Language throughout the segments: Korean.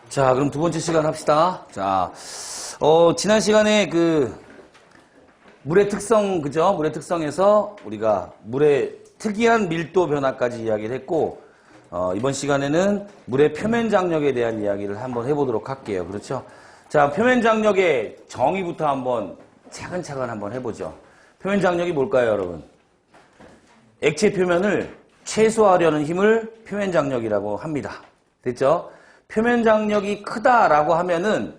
자, 그럼 두 번째 시간 합시다. 자, 지난 시간에 물의 특성, 그죠? 물의 특성에서 우리가 물의 특이한 밀도 변화까지 이야기를 했고, 이번 시간에는 물의 표면 장력에 대한 이야기를 한번 해보도록 할게요. 그렇죠? 자, 표면 장력의 정의부터 한번 차근차근 한번 해보죠. 표면 장력이 뭘까요, 여러분? 액체 표면을 최소화하려는 힘을 표면 장력이라고 합니다. 됐죠? 표면 장력이 크다라고 하면은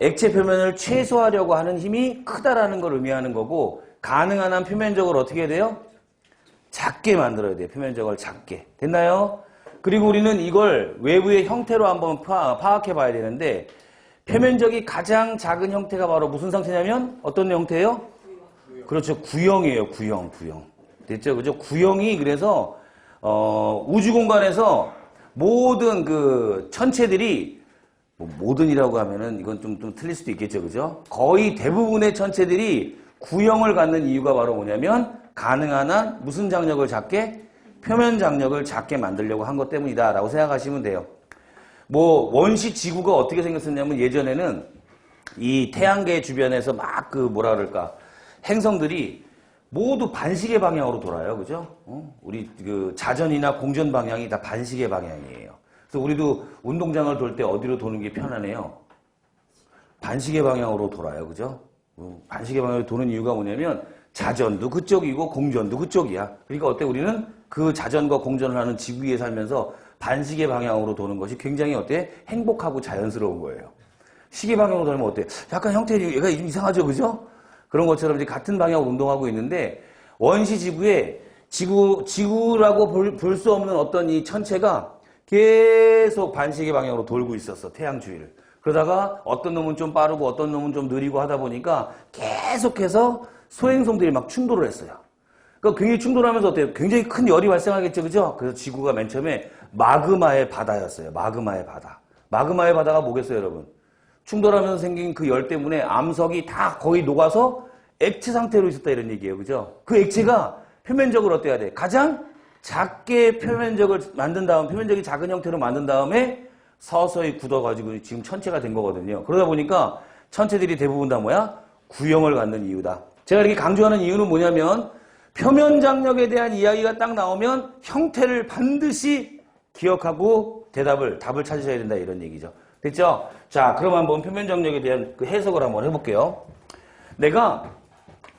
액체 표면을 최소화하려고 하는 힘이 크다라는 걸 의미하는 거고, 가능한 한 표면적을 어떻게 해야 돼요? 작게 만들어야 돼요. 표면적을 작게. 됐나요? 그리고 우리는 이걸 외부의 형태로 한번 파악해 봐야 되는데, 표면적이 가장 작은 형태가 바로 무슨 상태냐면 어떤 형태예요? 그렇죠. 구형이에요. 구형. 됐죠? 그죠? 구형이 그래서 우주 공간에서 모든 천체들이 모든이라고 하면은 이건 좀 틀릴 수도 있겠죠. 그죠? 거의 대부분의 천체들이 구형을 갖는 이유가 바로 뭐냐면 가능한 한 무슨 장력을 작게? 표면 장력을 작게 만들려고 한 것 때문이다라고 생각하시면 돼요. 원시 지구가 어떻게 생겼었냐면 예전에는 이 태양계 주변에서 막 행성들이 모두 반시계 방향으로 돌아요. 그죠? 우리 자전이나 공전 방향이 다 반시계 방향이에요. 그래서 우리도 운동장을 돌 때 어디로 도는 게 편하네요? 반시계 방향으로 돌아요. 그죠? 반시계 방향으로 도는 이유가 뭐냐면 자전도 그쪽이고 공전도 그쪽이야. 그러니까 어때? 우리는 그 자전과 공전을 하는 지구 위에 살면서 반시계 방향으로 도는 것이 굉장히 어때? 행복하고 자연스러운 거예요. 시계 방향으로 돌면 어때? 약간 형태가 얘가 좀 이상하죠. 그죠? 그런 것처럼 이제 같은 방향으로 운동하고 있는데, 원시 지구에 지구라고 볼 수 없는 어떤 이 천체가 계속 반시계 방향으로 돌고 있었어. 태양 주위를. 그러다가 어떤 놈은 좀 빠르고 어떤 놈은 좀 느리고 하다 보니까 계속해서 소행성들이 막 충돌을 했어요. 그러니까 굉장히 충돌하면서 어때요? 굉장히 큰 열이 발생하겠죠. 그죠? 그래서 지구가 맨 처음에 마그마의 바다였어요. 마그마의 바다. 마그마의 바다가 뭐겠어요, 여러분? 충돌하면서 생긴 그 열 때문에 암석이 다 거의 녹아서 액체 상태로 있었다 이런 얘기예요. 그죠? 그 액체가 표면적으로 어때야 돼? 가장 작게 표면적을 만든 다음, 표면적이 작은 형태로 만든 다음에 서서히 굳어가지고 지금 천체가 된 거거든요. 그러다 보니까 천체들이 대부분 다 뭐야? 구형을 갖는 이유다. 제가 이렇게 강조하는 이유는 뭐냐면 표면 장력에 대한 이야기가 딱 나오면 형태를 반드시 기억하고 답을 찾으셔야 된다 이런 얘기죠. 됐죠? 자, 그럼 한번 표면 장력에 대한 해석을 한번 해볼게요. 내가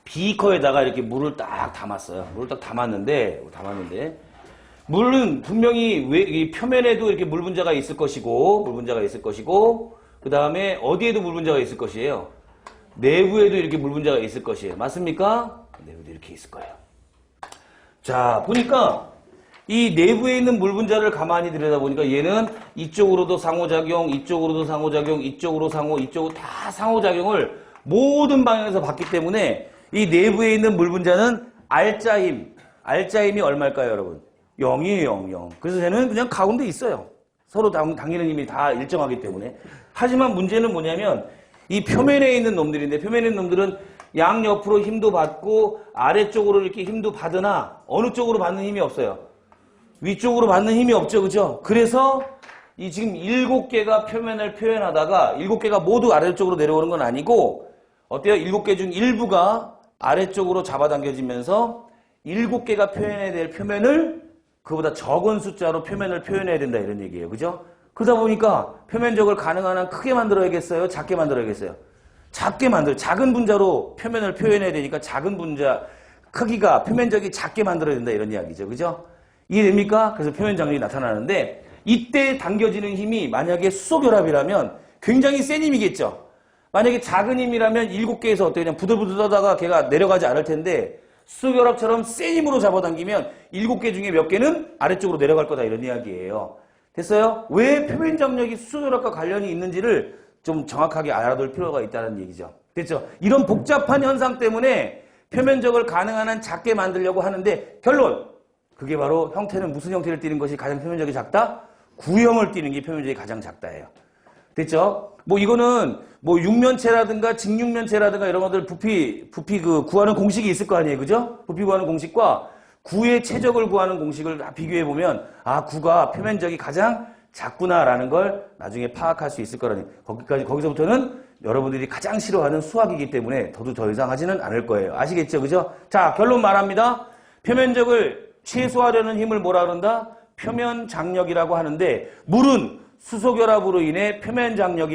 비커에다가 이렇게 물을 딱 담았어요. 물을 딱 담았는데 물은 분명히 이 표면에도 이렇게 물 분자가 있을 것이고, 그 다음에 어디에도 물 분자가 있을 것이에요. 내부에도 이렇게 물 분자가 있을 것이에요. 맞습니까? 내부에도 이렇게 있을 거예요. 자, 보니까 이 내부에 있는 물 분자를 가만히 들여다보니까 얘는 이쪽으로도 상호작용, 이쪽으로도 상호작용, 이쪽으로 다 상호작용을 모든 방향에서 받기 때문에 이 내부에 있는 물 분자는 알짜힘이 얼마일까요, 여러분? 0이에요, 0. 그래서 쟤는 그냥 가운데 있어요. 서로 당기는 힘이 다 일정하기 때문에. 하지만 문제는 뭐냐면 이 표면에 있는 놈들인데, 표면에 있는 놈들은 양옆으로 힘도 받고 아래쪽으로 이렇게 힘도 받으나 어느 쪽으로 받는 힘이 없어요. 위쪽으로 받는 힘이 없죠. 그죠? 그래서 이 지금 7개가 표면을 표현하다가 7개가 모두 아래쪽으로 내려오는 건 아니고 어때요? 7개 중 일부가 아래쪽으로 잡아당겨지면서 7개가 표현해야 될 표면을 그보다 적은 숫자로 표면을 표현해야 된다 이런 얘기예요. 그죠? 그러다 보니까 표면적을 가능한 한 크게 만들어야겠어요? 작게 만들어야겠어요? 작은 분자로 표면을 표현해야 되니까 작은 분자 크기가 표면적이 작게 만들어야 된다 이런 이야기죠. 그죠? 이해됩니까? 그래서 표면 장력이 나타나는데 이때 당겨지는 힘이 만약에 수소결합이라면 굉장히 센 힘이겠죠. 만약에 작은 힘이라면 7개에서 어떻게 그냥 부들부들 떠다가 걔가 내려가지 않을 텐데 수소결합처럼 센 힘으로 잡아당기면 7개 중에 몇 개는 아래쪽으로 내려갈 거다 이런 이야기예요. 됐어요? 왜 표면 장력이 수소결합과 관련이 있는지를 좀 정확하게 알아둘 필요가 있다는 얘기죠. 됐죠? 이런 복잡한 현상 때문에 표면적을 가능한 한 작게 만들려고 하는데 결론! 그게 바로 형태는 무슨 형태를 띠는 것이 가장 표면적이 작다? 구형을 띠는 게 표면적이 가장 작다예요. 됐죠? 이거는 육면체라든가 직육면체라든가 이런 것들 부피 구하는 공식이 있을 거 아니에요. 그죠? 부피 구하는 공식과 구의 최적을 구하는 공식을 다 비교해 보면 구가 표면적이 가장 작구나라는 걸 나중에 파악할 수 있을 거라니. 거기서부터는 여러분들이 가장 싫어하는 수학이기 때문에 더 이상 하지는 않을 거예요. 아시겠죠? 그죠? 자, 결론 말합니다. 표면적을 최소화하려는 힘을 뭐라 그런다? 표면 장력이라고 하는데, 물은 수소결합으로 인해 표면 장력이